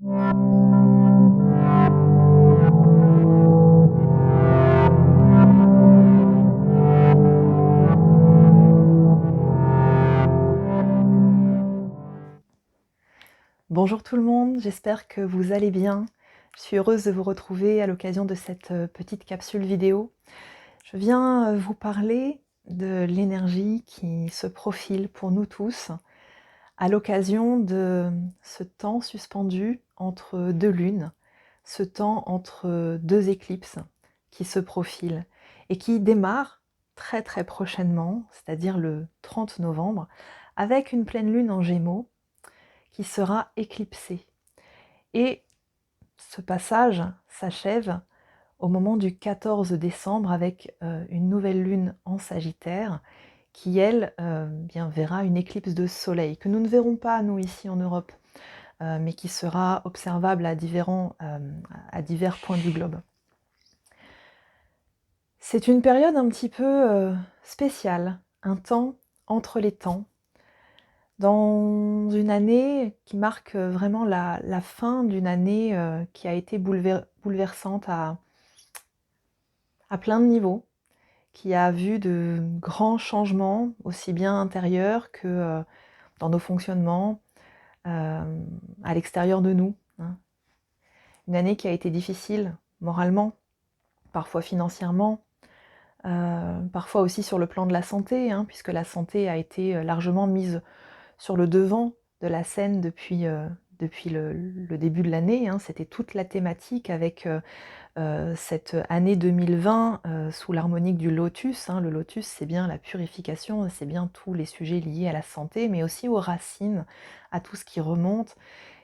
Bonjour tout le monde, j'espère que vous allez bien. Je suis heureuse de vous retrouver à l'occasion de cette petite capsule vidéo. Je viens vous parler de l'énergie qui se profile pour nous tous à l'occasion de ce temps suspendu entre deux lunes, ce temps entre deux éclipses qui se profilent et qui démarre très très prochainement, c'est-à-dire le 30 novembre, avec une pleine lune en Gémeaux qui sera éclipsée. Et ce passage s'achève au moment du 14 décembre avec une nouvelle lune en Sagittaire qui, elle, bien, verra une éclipse de soleil que nous ne verrons pas, nous, ici en Europe, mais qui sera observable à divers points du globe. C'est une période un petit peu spéciale, un temps entre les temps, dans une année qui marque vraiment la fin d'une année qui a été bouleversante à plein de niveaux, qui a vu de grands changements, aussi bien intérieurs que dans nos fonctionnements, à l'extérieur de nous, hein. Une année qui a été difficile moralement, parfois financièrement, parfois aussi sur le plan de la santé, hein, puisque la santé a été largement mise sur le devant de la scène depuis le début de l'année, hein. C'était toute la thématique avec cette année 2020 sous l'harmonique du lotus, hein. Le lotus, c'est bien la purification, c'est bien tous les sujets liés à la santé, mais aussi aux racines, à tout ce qui remonte.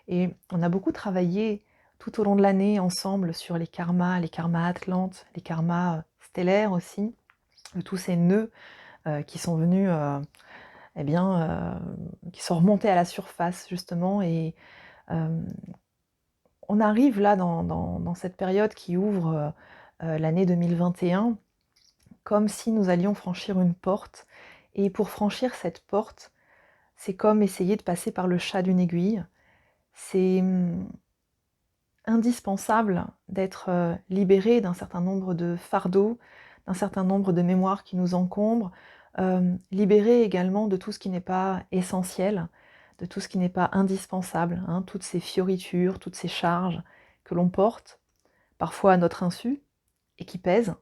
Et on a beaucoup travaillé tout au long de l'année ensemble sur les karmas atlantes, les karmas stellaires aussi, de tous ces nœuds qui sont venus qui sont remontés à la surface justement. Et on arrive là dans cette période qui ouvre l'année 2021, comme si nous allions franchir une porte. Et pour franchir cette porte, c'est comme essayer de passer par le chat d'une aiguille. C'est indispensable d'être libéré d'un certain nombre de fardeaux, d'un certain nombre de mémoires qui nous encombrent, libéré également de tout ce qui n'est pas essentiel, de tout ce qui n'est pas indispensable, hein, toutes ces fioritures, toutes ces charges que l'on porte, parfois à notre insu, et qui pèsent,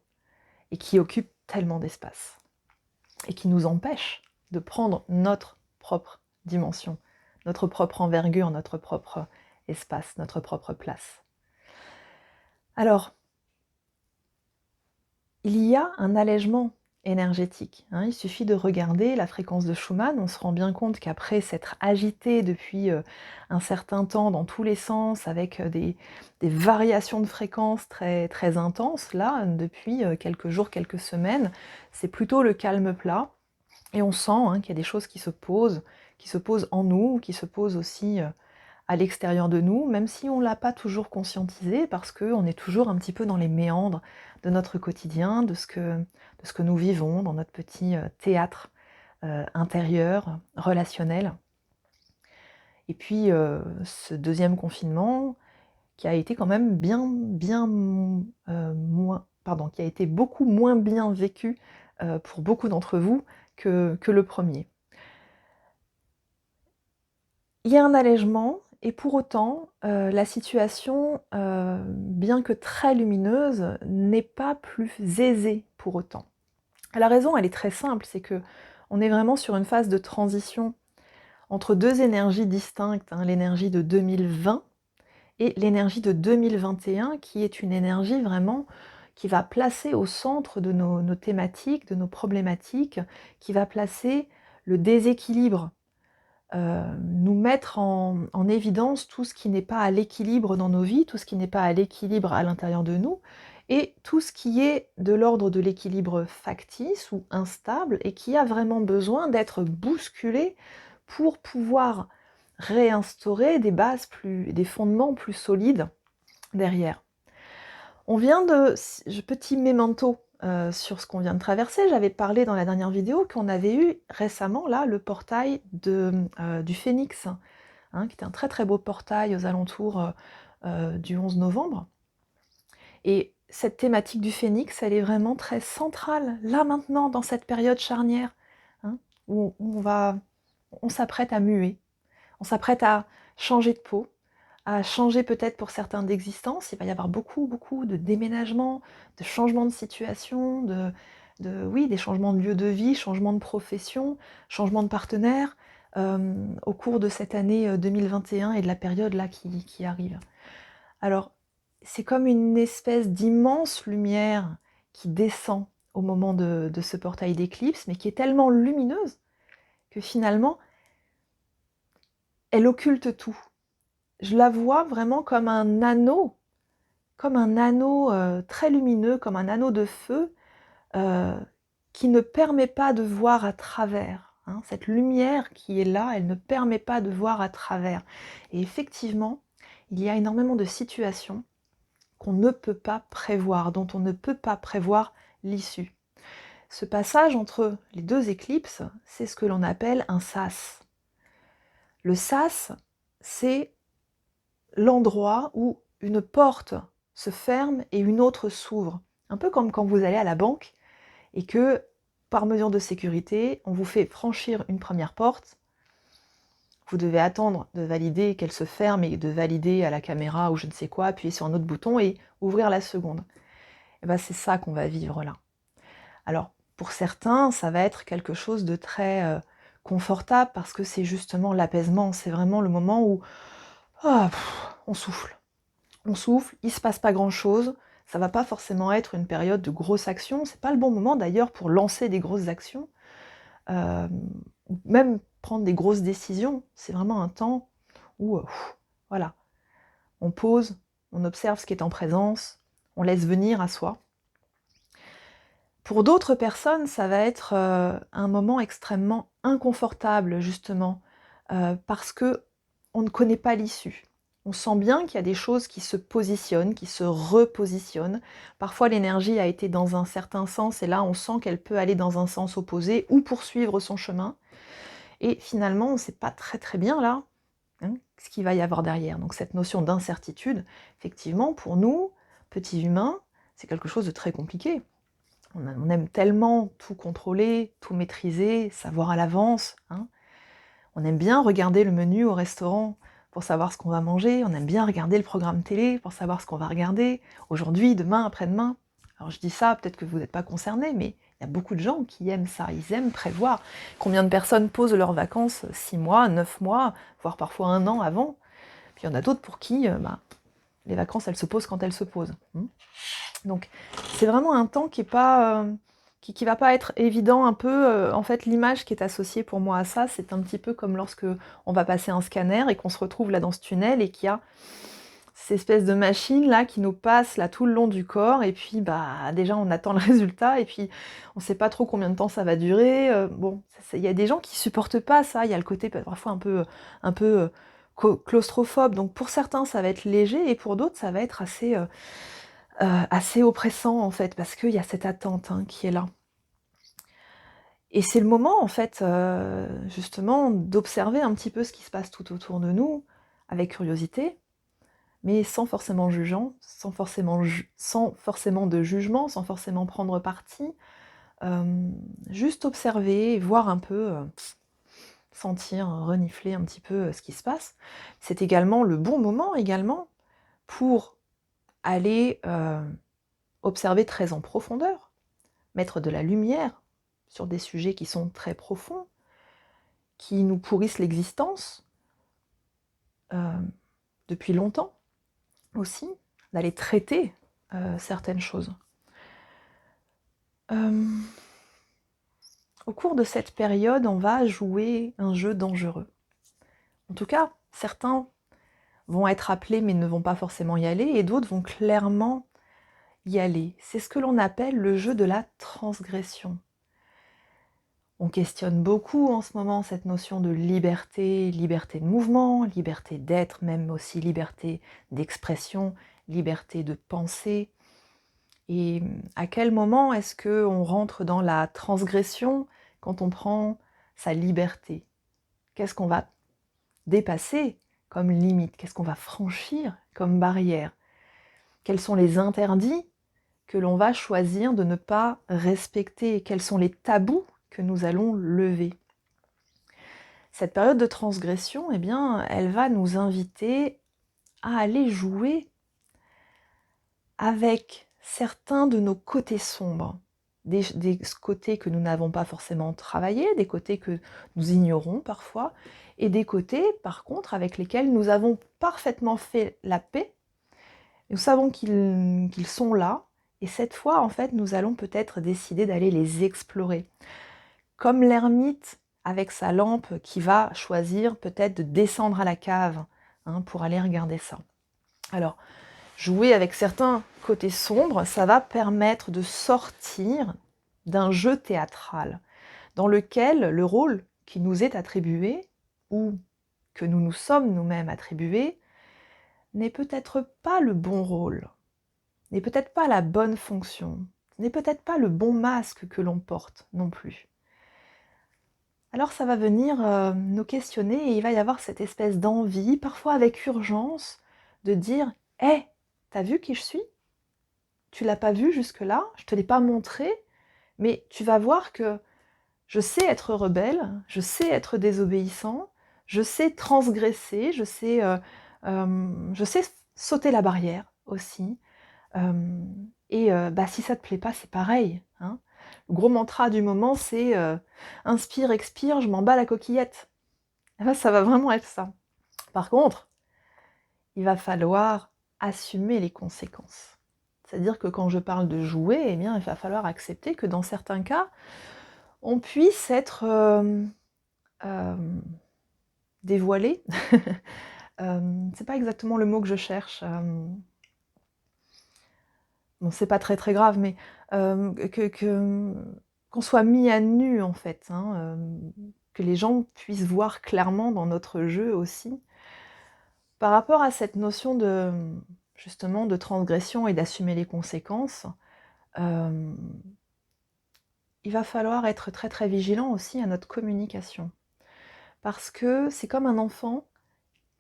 et qui occupent tellement d'espace, et qui nous empêchent de prendre notre propre dimension, notre propre envergure, notre propre espace, notre propre place. Alors, il y a un allègement énergétique, hein. Il suffit de regarder la fréquence de Schumann, on se rend bien compte qu'après s'être agité depuis un certain temps dans tous les sens, avec des variations de fréquences très, très intenses, là, depuis quelques jours, quelques semaines, c'est plutôt le calme plat. Et on sent hein, qu'il y a des choses qui se posent en nous, qui se posent aussi à l'extérieur de nous, même si on ne l'a pas toujours conscientisé, parce qu'on est toujours un petit peu dans les méandres de notre quotidien, de ce que nous vivons dans notre petit théâtre intérieur, relationnel. Et puis ce deuxième confinement, qui a été quand même qui a été beaucoup moins bien vécu pour beaucoup d'entre vous que le premier. Il y a un allègement et pour autant, la situation, bien que très lumineuse, n'est pas plus aisée pour autant. La raison, elle est très simple, c'est qu'on est vraiment sur une phase de transition entre deux énergies distinctes, hein, l'énergie de 2020 et l'énergie de 2021, qui est une énergie vraiment qui va placer au centre de nos thématiques, de nos problématiques, qui va placer le déséquilibre, nous mettre en évidence tout ce qui n'est pas à l'équilibre dans nos vies, tout ce qui n'est pas à l'équilibre à l'intérieur de nous, et tout ce qui est de l'ordre de l'équilibre factice ou instable, et qui a vraiment besoin d'être bousculé pour pouvoir réinstaurer des bases des fondements plus solides derrière. On vient petit mémento sur ce qu'on vient de traverser. J'avais parlé dans la dernière vidéo qu'on avait eu récemment là le portail du Phénix, qui était un très très beau portail aux alentours du 11 novembre. Et cette thématique du phénix, elle est vraiment très centrale, là maintenant, dans cette période charnière, hein, où on s'apprête à muer, on s'apprête à changer de peau, à changer peut-être pour certains d'existence. Il va y avoir beaucoup, beaucoup de déménagements, de changements de situation, oui, des changements de lieu de vie, changements de profession, changements de partenaire, au cours de cette année 2021 et de la période là qui arrive. Alors, c'est comme une espèce d'immense lumière qui descend au moment de ce portail d'éclipse, mais qui est tellement lumineuse que finalement, elle occulte tout. Je la vois vraiment comme un anneau très lumineux, comme un anneau de feu, qui ne permet pas de voir à travers. Cette lumière qui est là, elle ne permet pas de voir à travers. Et effectivement, il y a énormément de situations qu'on ne peut pas prévoir, dont on ne peut pas prévoir l'issue. Ce passage entre les deux éclipses, c'est ce que l'on appelle un sas. Le sas, c'est l'endroit où une porte se ferme et une autre s'ouvre. Un peu comme quand vous allez à la banque et que, par mesure de sécurité, on vous fait franchir une première porte. Vous devez attendre de valider qu'elle se ferme et de valider à la caméra ou je ne sais quoi, appuyer sur un autre bouton et ouvrir la seconde. Et ben c'est ça qu'on va vivre là. Alors, pour certains, ça va être quelque chose de très confortable parce que c'est justement l'apaisement. C'est vraiment le moment où on souffle. On souffle, il ne se passe pas grand-chose. Ça va pas forcément être une période de grosse action. C'est pas le bon moment d'ailleurs pour lancer des grosses actions. Même prendre des grosses décisions. C'est vraiment un temps où, voilà, on pose, on observe ce qui est en présence, on laisse venir à soi. Pour d'autres personnes, ça va être un moment extrêmement inconfortable, justement, parce que on ne connaît pas l'issue. On sent bien qu'il y a des choses qui se positionnent, qui se repositionnent. Parfois, l'énergie a été dans un certain sens, et là, on sent qu'elle peut aller dans un sens opposé, ou poursuivre son chemin. Et finalement, on ne sait pas très très bien, là, ce qu'il va y avoir derrière. Donc cette notion d'incertitude, effectivement, pour nous, petits humains, c'est quelque chose de très compliqué. On aime tellement tout contrôler, tout maîtriser, savoir à l'avance. On aime bien regarder le menu au restaurant pour savoir ce qu'on va manger. On aime bien regarder le programme télé pour savoir ce qu'on va regarder. Aujourd'hui, demain, après-demain. Alors je dis ça, peut-être que vous n'êtes pas concernés, mais il y a beaucoup de gens qui aiment ça. Ils aiment prévoir. Combien de personnes posent leurs vacances 6 mois, 9 mois, voire parfois 1 an avant. Puis il y en a d'autres pour qui les vacances, elles se posent quand elles se posent. Donc c'est vraiment un temps qui est pas qui va pas être évident un peu. En fait, l'image qui est associée pour moi à ça, c'est un petit peu comme lorsque on va passer un scanner et qu'on se retrouve là dans ce tunnel et qu'il y a cette espèce de machine là qui nous passe là tout le long du corps et puis déjà on attend le résultat et puis on sait pas trop combien de temps ça va durer. Bon, il y a des gens qui supportent pas ça. Il y a le côté parfois un peu claustrophobe. Donc pour certains ça va être léger et pour d'autres ça va être assez oppressant en fait, parce qu'il y a cette attente qui est là. Et c'est le moment en fait, justement, d'observer un petit peu ce qui se passe tout autour de nous, avec curiosité, mais sans forcément jugeant, sans forcément de jugement, sans forcément prendre parti, juste observer, voir un peu, sentir, renifler un petit peu ce qui se passe. C'est également le bon moment également pour aller observer très en profondeur, mettre de la lumière sur des sujets qui sont très profonds, qui nous pourrissent l'existence depuis longtemps aussi, d'aller traiter certaines choses. Au cours de cette période, on va jouer un jeu dangereux. En tout cas, certains vont être appelés mais ne vont pas forcément y aller, et d'autres vont clairement y aller. C'est ce que l'on appelle le jeu de la transgression. On questionne beaucoup en ce moment cette notion de liberté, liberté de mouvement, liberté d'être, même aussi liberté d'expression, liberté de penser. Et à quel moment est-ce qu'on rentre dans la transgression quand on prend sa liberté? Qu'est-ce qu'on va dépasser comme limite? Qu'est-ce qu'on va franchir comme barrière? Quels sont les interdits que l'on va choisir de ne pas respecter? Quels sont les tabous que nous allons lever? Cette période de transgression, eh bien, elle va nous inviter à aller jouer avec certains de nos côtés sombres, des côtés que nous n'avons pas forcément travaillés, des côtés que nous ignorons parfois, et des côtés, par contre, avec lesquels nous avons parfaitement fait la paix. Nous savons qu'ils sont là, et cette fois, en fait, nous allons peut-être décider d'aller les explorer. Comme l'ermite avec sa lampe qui va choisir peut-être de descendre à la cave pour aller regarder ça. Alors, jouer avec certains côtés sombres, ça va permettre de sortir d'un jeu théâtral dans lequel le rôle qui nous est attribué, ou que nous nous sommes nous-mêmes attribués, n'est peut-être pas le bon rôle, n'est peut-être pas la bonne fonction, n'est peut-être pas le bon masque que l'on porte non plus. Alors ça va venir nous questionner et il va y avoir cette espèce d'envie, parfois avec urgence, de dire « Hé, t'as vu qui je suis ? Tu l'as pas vu jusque-là, je te l'ai pas montré, mais tu vas voir que je sais être rebelle, je sais être désobéissant, je sais transgresser, je sais sauter la barrière aussi. Si ça te plaît pas, c'est pareil. Hein. Le gros mantra du moment, c'est inspire, expire, je m'en bats la coquillette. Et ben, ça va vraiment être ça. Par contre, il va falloir assumer les conséquences. C'est-à-dire que quand je parle de jouer, eh bien, il va falloir accepter que dans certains cas, on puisse être dévoilé. C'est pas exactement le mot que je cherche. Bon, c'est pas très très grave, mais qu'on soit mis à nu en fait, que les gens puissent voir clairement dans notre jeu aussi. Par rapport à cette notion de justement de transgression et d'assumer les conséquences, il va falloir être très très vigilant aussi à notre communication. Parce que c'est comme un enfant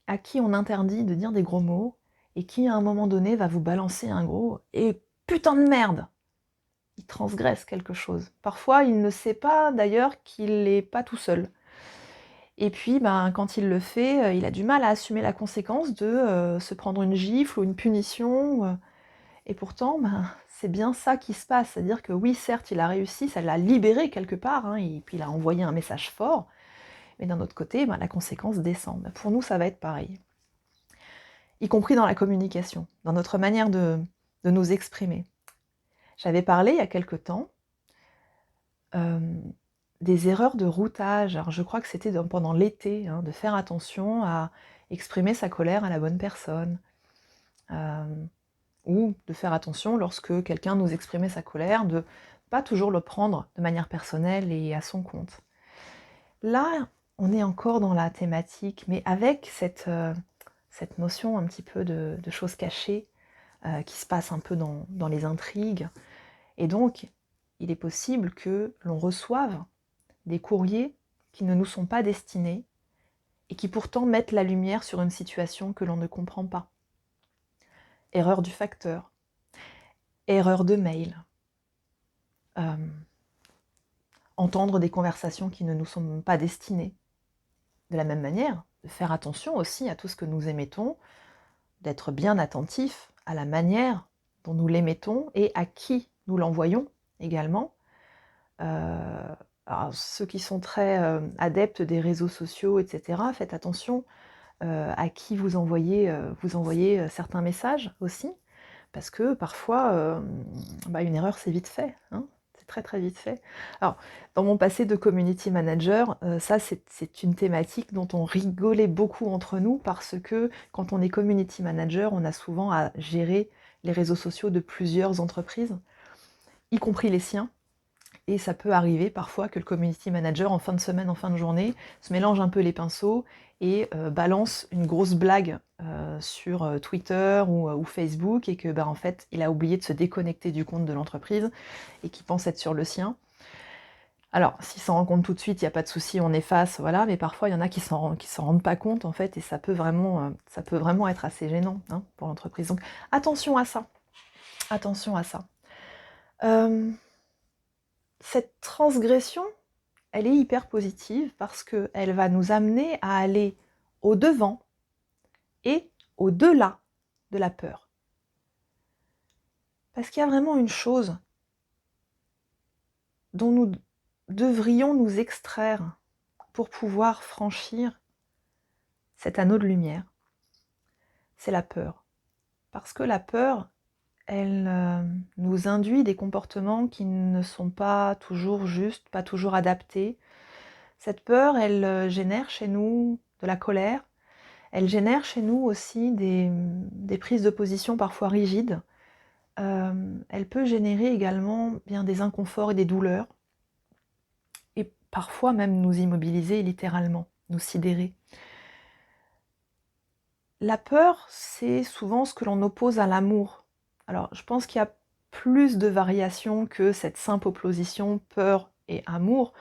à qui on interdit de dire des gros mots et qui à un moment donné va vous balancer un gros « et putain de merde !» Il transgresse quelque chose. Parfois, il ne sait pas d'ailleurs qu'il n'est pas tout seul. Et puis, quand il le fait, il a du mal à assumer la conséquence de se prendre une gifle ou une punition. Et pourtant, c'est bien ça qui se passe. C'est-à-dire que oui, certes, il a réussi, ça l'a libéré quelque part, et puis il a envoyé un message fort. Mais d'un autre côté, la conséquence descend. Pour nous, ça va être pareil. Y compris dans la communication, dans notre manière de nous exprimer. J'avais parlé il y a quelque temps des erreurs de routage. Alors je crois que c'était pendant l'été, de faire attention à exprimer sa colère à la bonne personne. Ou de faire attention lorsque quelqu'un nous exprimait sa colère, de pas toujours le prendre de manière personnelle et à son compte. Là, on est encore dans la thématique, mais avec cette notion un petit peu de choses cachées qui se passent un peu dans les intrigues. Et donc, il est possible que l'on reçoive des courriers qui ne nous sont pas destinés et qui pourtant mettent la lumière sur une situation que l'on ne comprend pas. Erreur du facteur, erreur de mail, entendre des conversations qui ne nous sont pas destinées. De la même manière, de faire attention aussi à tout ce que nous émettons, d'être bien attentif à la manière dont nous l'émettons et à qui nous l'envoyons également. Alors, ceux qui sont très adeptes des réseaux sociaux, etc., faites attention à qui vous envoyez certains messages aussi, parce que parfois, une erreur, c'est vite fait, c'est très très vite fait. Alors, dans mon passé de community manager, ça c'est une thématique dont on rigolait beaucoup entre nous, parce que quand on est community manager, on a souvent à gérer les réseaux sociaux de plusieurs entreprises, y compris les siens. Et ça peut arriver parfois que le community manager, en fin de semaine, en fin de journée, se mélange un peu les pinceaux et balance une grosse blague sur Twitter ou Facebook, et que en fait, il a oublié de se déconnecter du compte de l'entreprise et qu'il pense être sur le sien. Alors, s'ils s'en rendent compte tout de suite, il n'y a pas de souci, on efface, voilà, mais parfois il y en a qui s'en rendent pas compte en fait, et ça peut vraiment être assez gênant, hein, pour l'entreprise. Donc attention à ça, attention à ça. Cette transgression, elle est hyper positive parce qu'elle va nous amener à aller au-devant et au-delà de la peur. Parce qu'il y a vraiment une chose dont nous devrions nous extraire pour pouvoir franchir cet anneau de lumière, c'est la peur. Parce que la peur, elle nous induit des comportements qui ne sont pas toujours justes, pas toujours adaptés. Cette peur, elle génère chez nous de la colère, elle génère chez nous aussi des prises de position parfois rigides. Elle peut générer également bien des inconforts et des douleurs, et parfois même nous immobiliser littéralement, nous sidérer. La peur, c'est souvent ce que l'on oppose à l'amour. Alors, je pense qu'il y a plus de variations que cette simple opposition peur et amour,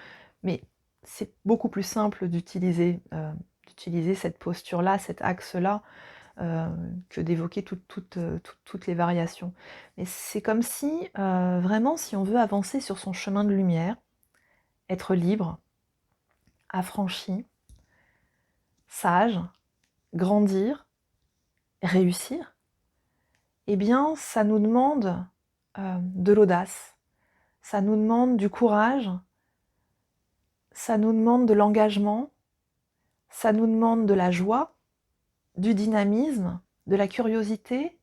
mais c'est beaucoup plus simple d'utiliser cette posture-là, cet axe-là, que d'évoquer toutes les variations. Mais c'est comme si, vraiment, si on veut avancer sur son chemin de lumière, être libre, affranchi, sage, grandir, réussir, eh bien, ça nous demande de l'audace, ça nous demande du courage, ça nous demande de l'engagement, ça nous demande de la joie, du dynamisme, de la curiosité,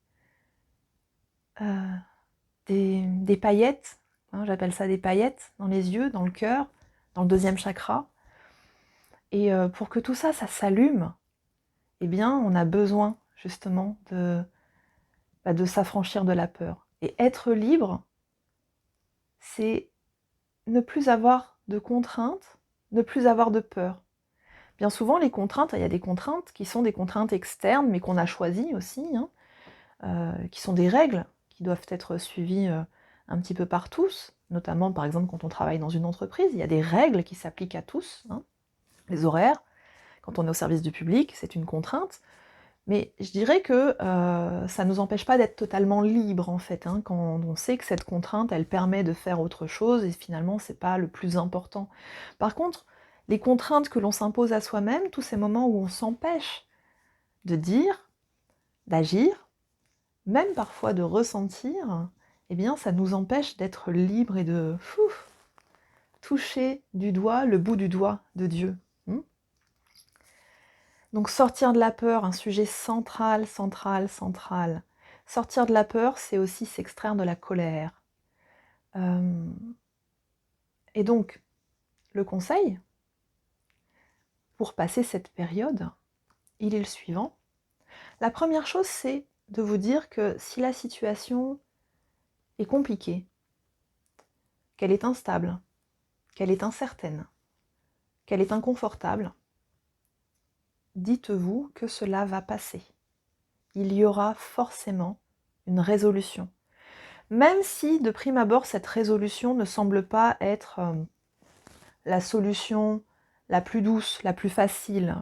des paillettes, hein, j'appelle ça des paillettes, dans les yeux, dans le cœur, dans le deuxième chakra. Et pour que tout ça, ça s'allume, eh bien, on a besoin justement de s'affranchir de la peur. Et être libre, c'est ne plus avoir de contraintes, ne plus avoir de peur. Bien souvent, les contraintes, il y a des contraintes qui sont des contraintes externes, mais qu'on a choisies aussi, hein, qui sont des règles qui doivent être suivies un petit peu par tous, notamment par exemple quand on travaille dans une entreprise, il y a des règles qui s'appliquent à tous, hein. Les horaires, quand on est au service du public, c'est une contrainte, mais je dirais que ça ne nous empêche pas d'être totalement libre en fait, hein, quand on sait que cette contrainte, elle permet de faire autre chose, et finalement c'est pas le plus important. Par contre, les contraintes que l'on s'impose à soi-même, tous ces moments où on s'empêche de dire, d'agir, même parfois de ressentir, eh bien ça nous empêche d'être libre et de toucher du doigt le bout du doigt de Dieu. Donc sortir de la peur, un sujet central, central, central. Sortir de la peur, c'est aussi s'extraire de la colère. Et donc, le conseil, pour passer cette période, il est le suivant. La première chose, c'est de vous dire que si la situation est compliquée, qu'elle est instable, qu'elle est incertaine, qu'elle est inconfortable, dites-vous que cela va passer. Il y aura forcément une résolution. Même si, de prime abord, cette résolution ne semble pas être la solution la plus douce, la plus facile,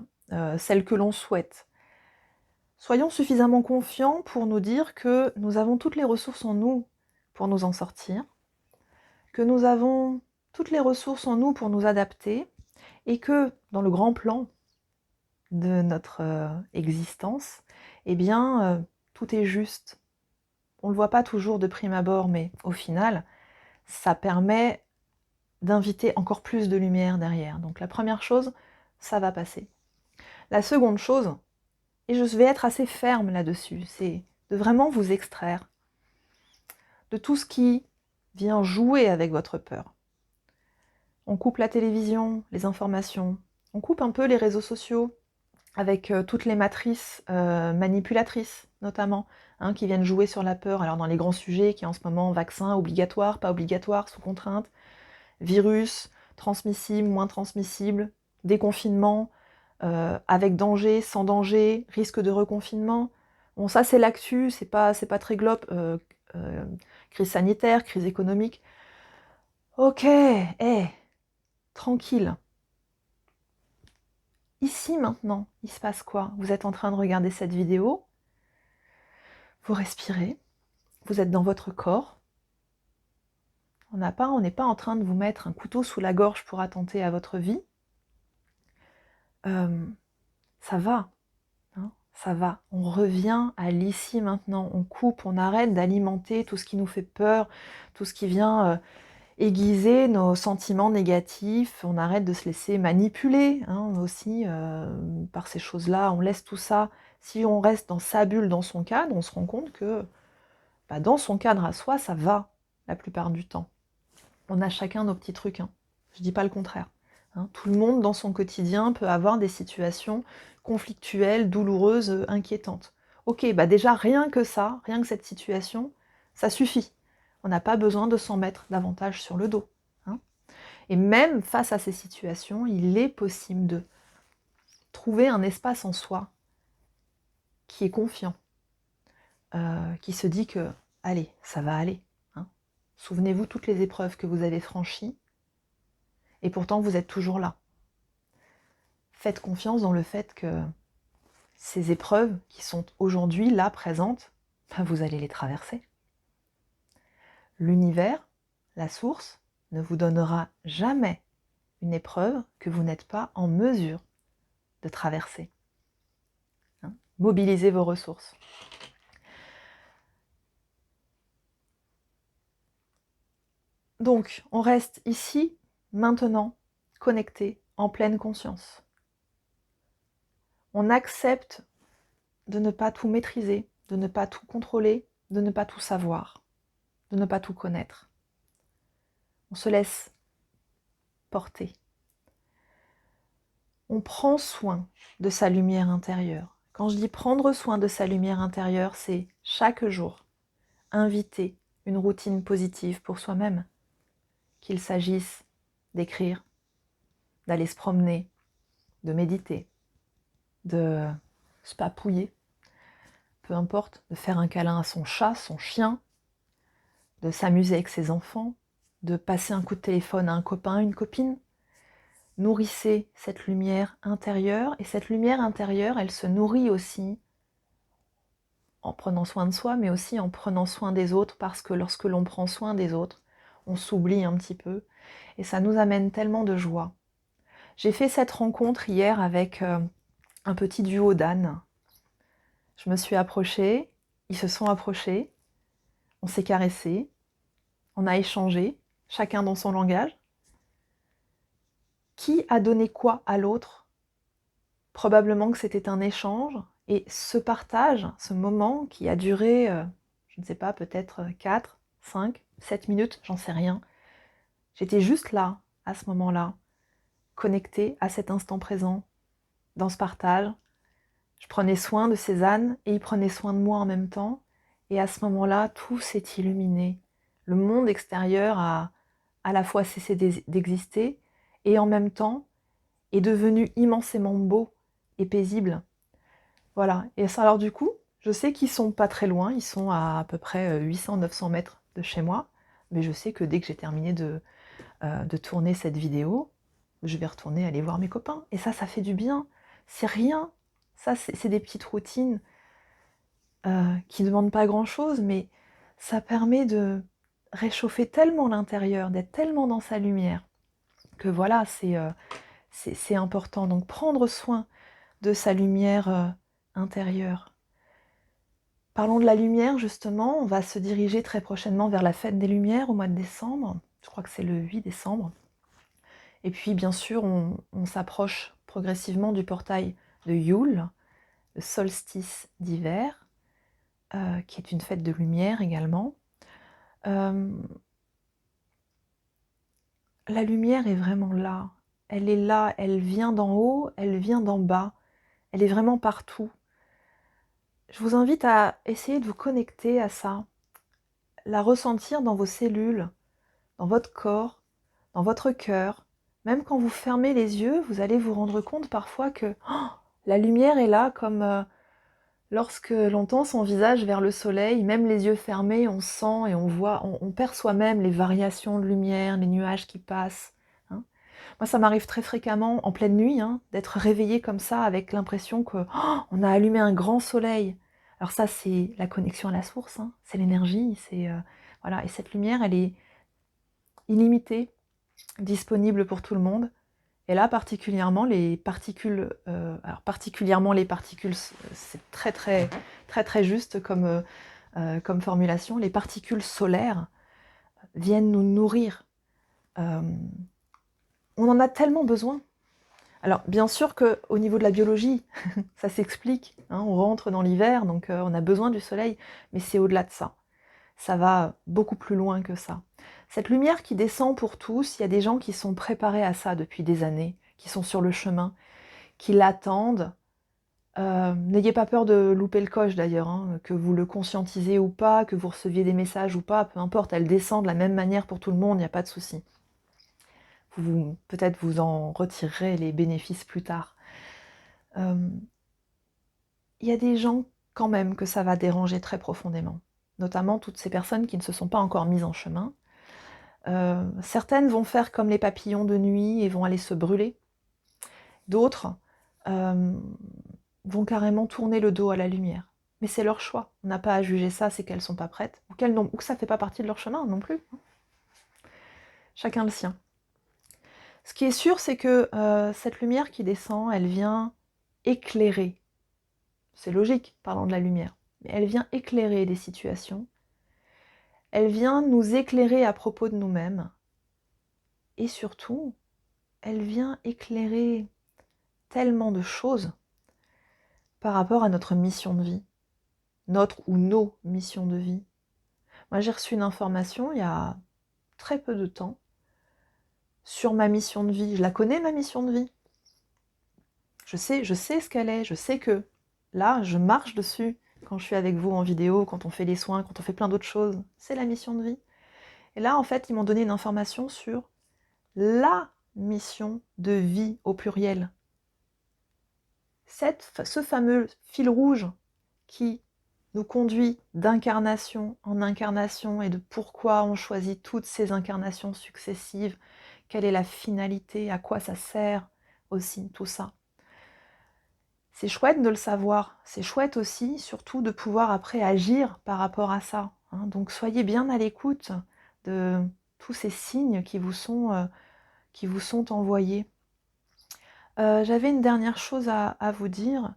celle que l'on souhaite, soyons suffisamment confiants pour nous dire que nous avons toutes les ressources en nous pour nous en sortir, que nous avons toutes les ressources en nous pour nous adapter, et que, dans le grand plan de notre existence, eh bien, tout est juste. On ne le voit pas toujours de prime abord, mais au final, ça permet d'inviter encore plus de lumière derrière. Donc la première chose, ça va passer. La seconde chose, et je vais être assez ferme là-dessus, c'est de vraiment vous extraire de tout ce qui vient jouer avec votre peur. On coupe la télévision, les informations, on coupe un peu les réseaux sociaux, avec toutes les matrices manipulatrices, notamment, hein, qui viennent jouer sur la peur. Alors dans les grands sujets qui en ce moment, vaccin obligatoire, pas obligatoire, sous contrainte, virus, transmissible, moins transmissible, déconfinement, avec danger, sans danger, risque de reconfinement. Bon, ça c'est l'actu, c'est pas très globe, crise sanitaire, crise économique. Ok, tranquille. Ici, maintenant, il se passe quoi? Vous êtes en train de regarder cette vidéo, vous respirez, vous êtes dans votre corps. On n'est pas en train de vous mettre un couteau sous la gorge pour attenter à votre vie. Ça va, hein, ça va. On revient à l'ici maintenant. On coupe, on arrête d'alimenter tout ce qui nous fait peur, tout ce qui vient aiguiser nos sentiments négatifs. On arrête de se laisser manipuler aussi par ces choses-là. On laisse tout ça. Si on reste dans sa bulle, dans son cadre, on se rend compte que dans son cadre à soi, ça va la plupart du temps. On a chacun nos petits trucs. Je dis pas le contraire. Tout le monde dans son quotidien peut avoir des situations conflictuelles, douloureuses, inquiétantes. Ok, déjà rien que ça, rien que cette situation, ça suffit. On n'a pas besoin de s'en mettre davantage sur le dos. Et même face à ces situations, il est possible de trouver un espace en soi qui est confiant, qui se dit que, allez, ça va aller. Souvenez-vous toutes les épreuves que vous avez franchies, et pourtant vous êtes toujours là. Faites confiance dans le fait que ces épreuves qui sont aujourd'hui là, présentes, vous allez les traverser. L'univers, la source, ne vous donnera jamais une épreuve que vous n'êtes pas en mesure de traverser. Mobilisez vos ressources. Donc, on reste ici, maintenant, connecté, en pleine conscience. On accepte de ne pas tout maîtriser, de ne pas tout contrôler, de ne pas tout savoir, de ne pas tout connaître. On se laisse porter. On prend soin de sa lumière intérieure. Quand je dis prendre soin de sa lumière intérieure, c'est chaque jour inviter une routine positive pour soi-même. Qu'il s'agisse d'écrire, d'aller se promener, de méditer, de se papouiller, peu importe, de faire un câlin à son chat, son chien, de s'amuser avec ses enfants, de passer un coup de téléphone à un copain, une copine. Nourrissez cette lumière intérieure, et cette lumière intérieure, elle se nourrit aussi en prenant soin de soi, mais aussi en prenant soin des autres, parce que lorsque l'on prend soin des autres, on s'oublie un petit peu, et ça nous amène tellement de joie. J'ai fait cette rencontre hier avec un petit duo d'ânes. Je me suis approchée, ils se sont approchés, on s'est caressé, on a échangé, chacun dans son langage. Qui a donné quoi à l'autre? Probablement que c'était un échange, et ce partage, ce moment qui a duré, je ne sais pas, peut-être 4, 5, 7 minutes, j'en sais rien. J'étais juste là, à ce moment-là, connectée à cet instant présent, dans ce partage. Je prenais soin de ces ânes et ils prenaient soin de moi en même temps. Et à ce moment-là, tout s'est illuminé. Le monde extérieur a à la fois cessé d'exister et en même temps est devenu immensément beau et paisible. Voilà. Et ça, alors du coup, je sais qu'ils sont pas très loin. Ils sont à peu près 800-900 mètres de chez moi. Mais je sais que dès que j'ai terminé de tourner cette vidéo, je vais retourner aller voir mes copains. Et ça fait du bien. C'est rien. Ça, c'est des petites routines qui ne demandent pas grand-chose, mais ça permet de réchauffer tellement l'intérieur, d'être tellement dans sa lumière, que voilà, c'est important. Donc prendre soin de sa lumière intérieure. Parlons de la lumière, justement. On va se diriger très prochainement vers la fête des Lumières au mois de décembre. Je crois que c'est le 8 décembre. Et puis, bien sûr, on s'approche progressivement du portail de Yule, le solstice d'hiver, qui est une fête de lumière également. La lumière est vraiment là. Elle est là, elle vient d'en haut, elle vient d'en bas. Elle est vraiment partout. Je vous invite à essayer de vous connecter à ça, la ressentir dans vos cellules, dans votre corps, dans votre cœur. Même quand vous fermez les yeux, vous allez vous rendre compte parfois que la lumière est là, comme lorsque l'on tend son visage vers le soleil, même les yeux fermés, on sent et on voit, on perçoit même les variations de lumière, les nuages qui passent. Moi, ça m'arrive très fréquemment en pleine nuit, hein, d'être réveillée comme ça avec l'impression que on a allumé un grand soleil. Alors ça, c'est la connexion à la source, hein, c'est l'énergie, c'est voilà. Et cette lumière, elle est illimitée, disponible pour tout le monde. Et là, particulièrement les particules, c'est très juste comme formulation. Les particules solaires viennent nous nourrir. On en a tellement besoin. Alors, bien sûr qu'au niveau de la biologie, ça s'explique, hein, on rentre dans l'hiver, donc on a besoin du soleil, mais c'est au-delà de ça. Ça va beaucoup plus loin que ça. Cette lumière qui descend pour tous, il y a des gens qui sont préparés à ça depuis des années, qui sont sur le chemin, qui l'attendent. N'ayez pas peur de louper le coche d'ailleurs, hein, que vous le conscientisez ou pas, que vous receviez des messages ou pas, peu importe, elle descend de la même manière pour tout le monde, il n'y a pas de souci. Peut-être vous en retirerez les bénéfices plus tard. Il y a des gens quand même que ça va déranger très profondément, notamment toutes ces personnes qui ne se sont pas encore mises en chemin. Certaines vont faire comme les papillons de nuit et vont aller se brûler. D'autres vont carrément tourner le dos à la lumière. Mais c'est leur choix. On n'a pas à juger ça, c'est qu'elles ne sont pas prêtes, ou que ça ne fait pas partie de leur chemin non plus. Chacun le sien. Ce qui est sûr, c'est que cette lumière qui descend, elle vient éclairer. C'est logique, parlant de la lumière. Mais elle vient éclairer des situations. Elle vient nous éclairer à propos de nous-mêmes. Et surtout, elle vient éclairer tellement de choses par rapport à notre mission de vie. Notre ou nos missions de vie. Moi, j'ai reçu une information il y a très peu de temps sur ma mission de vie. Je la connais, ma mission de vie. Je sais ce qu'elle est. Je sais que là, je marche dessus quand je suis avec vous en vidéo, quand on fait les soins, quand on fait plein d'autres choses. C'est la mission de vie. Et là, en fait, ils m'ont donné une information sur la mission de vie au pluriel. Ce fameux fil rouge qui nous conduit d'incarnation en incarnation et de pourquoi on choisit toutes ces incarnations successives, quelle est la finalité, à quoi ça sert aussi, tout ça. C'est chouette de le savoir, c'est chouette aussi, surtout de pouvoir après agir par rapport à ça. Hein. Donc soyez bien à l'écoute de tous ces signes qui vous sont envoyés. J'avais une dernière chose à vous dire.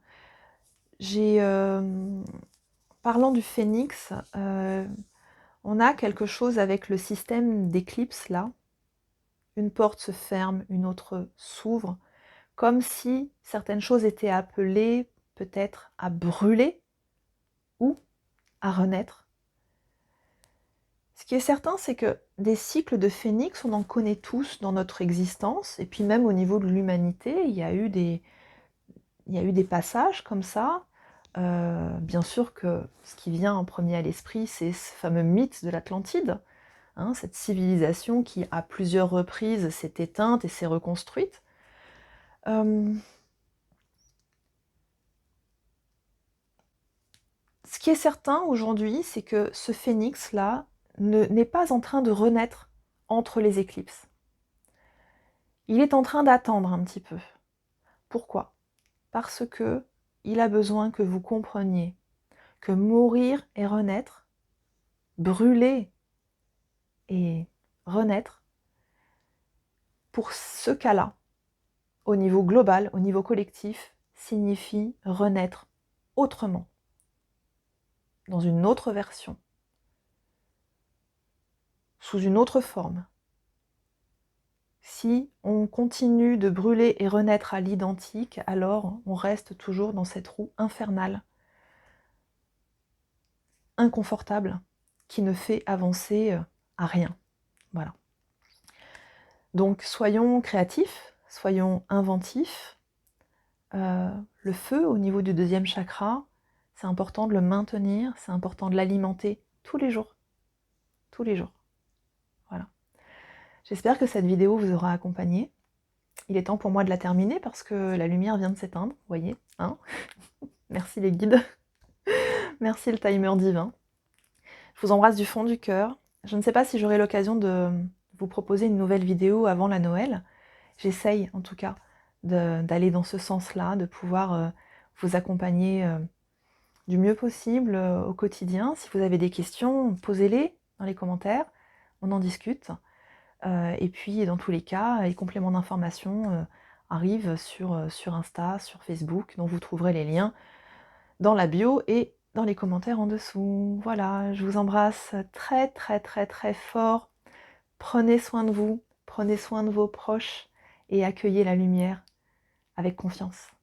Parlant du phénix, on a quelque chose avec le système d'éclipse là. Une porte se ferme, une autre s'ouvre, comme si certaines choses étaient appelées peut-être à brûler ou à renaître. Ce qui est certain, c'est que des cycles de phénix, on en connaît tous dans notre existence, et puis même au niveau de l'humanité, il y a eu des passages comme ça. Bien sûr que ce qui vient en premier à l'esprit, c'est ce fameux mythe de l'Atlantide, hein, cette civilisation qui, à plusieurs reprises, s'est éteinte et s'est reconstruite. Ce qui est certain aujourd'hui, c'est que ce phénix-là n'est pas en train de renaître entre les éclipses. Il est en train d'attendre un petit peu. Pourquoi ? Parce que il a besoin que vous compreniez que mourir et renaître, brûler et renaître, pour ce cas-là, au niveau global, au niveau collectif, signifie renaître autrement, dans une autre version, sous une autre forme. Si on continue de brûler et renaître à l'identique, alors on reste toujours dans cette roue infernale, inconfortable, qui ne fait avancer à rien. Voilà. Donc soyons créatifs, soyons inventifs. Le feu au niveau du deuxième chakra, c'est important de le maintenir, c'est important de l'alimenter tous les jours. Tous les jours. Voilà. J'espère que cette vidéo vous aura accompagné. Il est temps pour moi de la terminer parce que la lumière vient de s'éteindre, vous voyez, hein. Merci les guides. Merci le timer divin. Je vous embrasse du fond du cœur. Je ne sais pas si j'aurai l'occasion de vous proposer une nouvelle vidéo avant la Noël. j'essaye en tout cas d'aller dans ce sens-là, de pouvoir vous accompagner du mieux possible au quotidien. Si vous avez des questions, posez-les dans les commentaires, on en discute. Et puis dans tous les cas, les compléments d'information arrivent sur Insta, sur Facebook, dont vous trouverez les liens dans la bio et dans les commentaires en dessous. Voilà, je vous embrasse très très très très fort. Prenez soin de vous, prenez soin de vos proches et accueillez la lumière avec confiance.